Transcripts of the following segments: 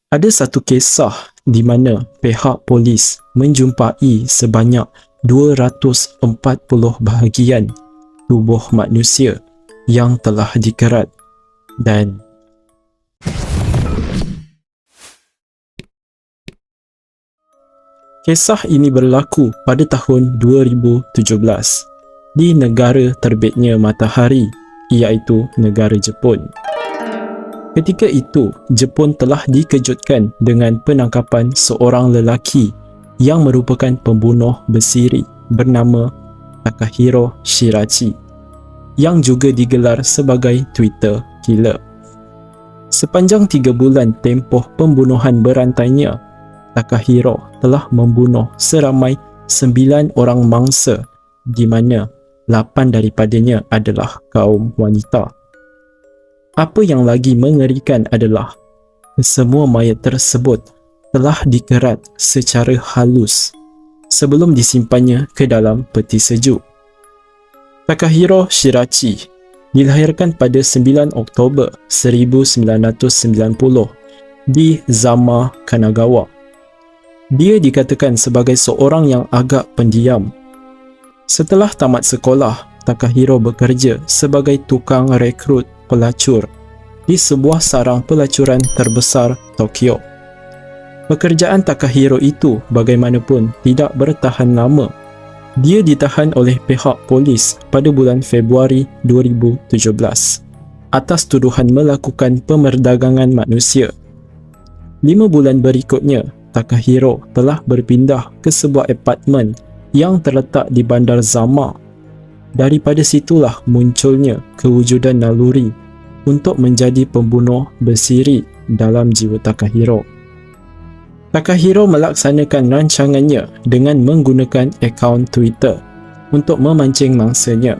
Ada satu kisah di mana pihak polis menjumpai sebanyak 240 bahagian tubuh manusia yang telah dikerat dan kisah ini berlaku pada tahun 2017 di negara terbitnya matahari, iaitu negara Jepun. Ketika itu, Jepun telah dikejutkan dengan penangkapan seorang lelaki yang merupakan pembunuh bersiri bernama Takahiro Shirachi, yang juga digelar sebagai Twitter Killer. Sepanjang 3 bulan tempoh pembunuhan berantainya, Takahiro telah membunuh seramai 9 orang mangsa, di mana 8 daripadanya adalah kaum wanita. Apa yang lagi mengerikan adalah kesemua mayat tersebut telah dikerat secara halus sebelum disimpannya ke dalam peti sejuk. Takahiro Shirachi dilahirkan pada 9 Oktober 1990 di Zama, Kanagawa. Dia dikatakan sebagai seorang yang agak pendiam. Setelah tamat sekolah, Takahiro bekerja sebagai tukang rekrut pelacur di sebuah sarang pelacuran terbesar Tokyo. Pekerjaan Takahiro itu bagaimanapun tidak bertahan lama. Dia ditahan oleh pihak polis pada bulan Februari 2017 atas tuduhan melakukan pemerdagangan manusia. 5 bulan berikutnya, Takahiro telah berpindah ke sebuah apartmen yang terletak di bandar Zama. Daripada situlah munculnya kewujudan naluri untuk menjadi pembunuh bersiri dalam jiwa Takahiro. Takahiro melaksanakan rancangannya dengan menggunakan akaun Twitter untuk memancing mangsanya.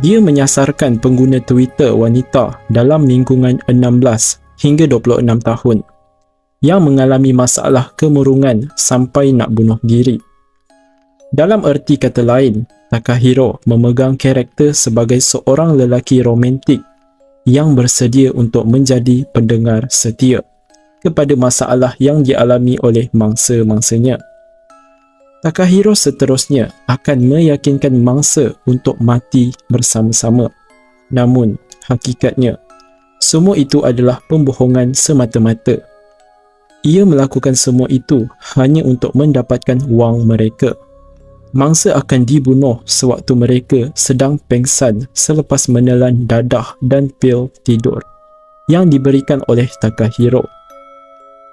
Dia menyasarkan pengguna Twitter wanita dalam lingkungan 16 hingga 26 tahun yang mengalami masalah kemurungan sampai nak bunuh diri. Dalam erti kata lain, Takahiro memegang karakter sebagai seorang lelaki romantik yang bersedia untuk menjadi pendengar setia kepada masalah yang dialami oleh mangsa-mangsanya. Takahiro seterusnya akan meyakinkan mangsa untuk mati bersama-sama. Namun, hakikatnya, semua itu adalah pembohongan semata-mata. Ia melakukan semua itu hanya untuk mendapatkan wang mereka. Mangsa akan dibunuh sewaktu mereka sedang pengsan selepas menelan dadah dan pil tidur yang diberikan oleh Takahiro.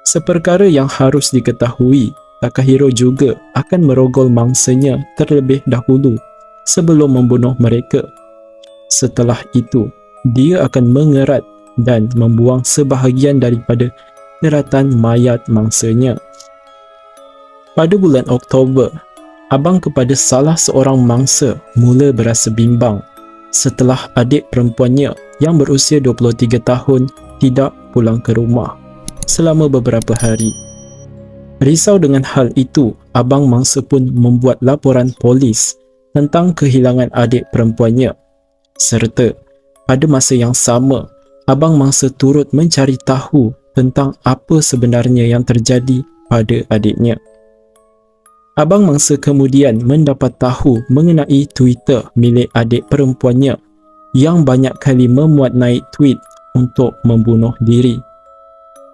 Seperkara yang harus diketahui, Takahiro juga akan merogol mangsanya terlebih dahulu sebelum membunuh mereka. Setelah itu, dia akan mengerat dan membuang sebahagian daripada keratan mayat mangsanya. Pada bulan Oktober, abang kepada salah seorang mangsa mula berasa bimbang setelah adik perempuannya yang berusia 23 tahun tidak pulang ke rumah selama beberapa hari. Risau dengan hal itu, abang mangsa pun membuat laporan polis tentang kehilangan adik perempuannya. Serta pada masa yang sama, abang mangsa turut mencari tahu tentang apa sebenarnya yang terjadi pada adiknya. Abang mangsa kemudian mendapat tahu mengenai Twitter milik adik perempuannya yang banyak kali memuat naik tweet untuk membunuh diri.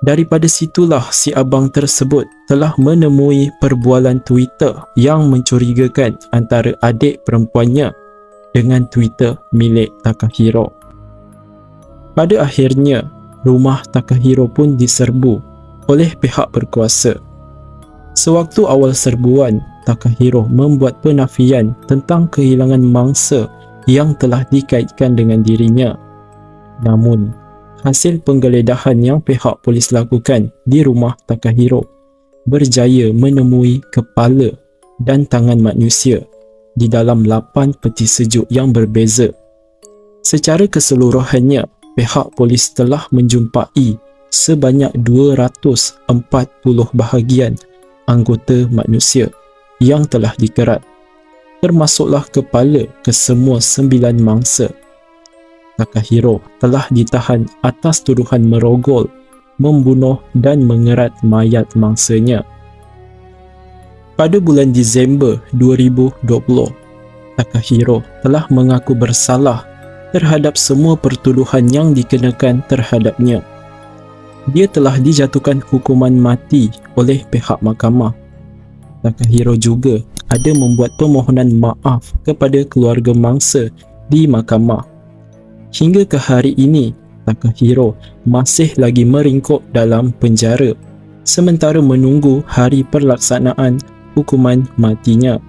Daripada situlah si abang tersebut telah menemui perbualan Twitter yang mencurigakan antara adik perempuannya dengan Twitter milik Takahiro. Pada akhirnya, rumah Takahiro pun diserbu oleh pihak berkuasa. Sewaktu awal serbuan, Takahiro membuat penafian tentang kehilangan mangsa yang telah dikaitkan dengan dirinya. Namun, hasil penggeledahan yang pihak polis lakukan di rumah Takahiro berjaya menemui kepala dan tangan manusia di dalam 8 peti sejuk yang berbeza. Secara keseluruhannya, pihak polis telah menjumpai sebanyak 240 bahagian anggota manusia yang telah dikerat, termasuklah kepala kesemua 9 mangsa. Takahiro telah ditahan atas tuduhan merogol membunuh dan mengerat mayat mangsanya. Pada bulan Disember 2020, Takahiro telah mengaku bersalah terhadap semua pertuduhan yang dikenakan terhadapnya. Dia telah dijatuhkan hukuman mati oleh pihak mahkamah. Takahiro juga ada membuat permohonan maaf kepada keluarga mangsa di mahkamah. Hingga ke hari ini, Takahiro masih lagi meringkuk dalam penjara sementara menunggu hari pelaksanaan hukuman matinya.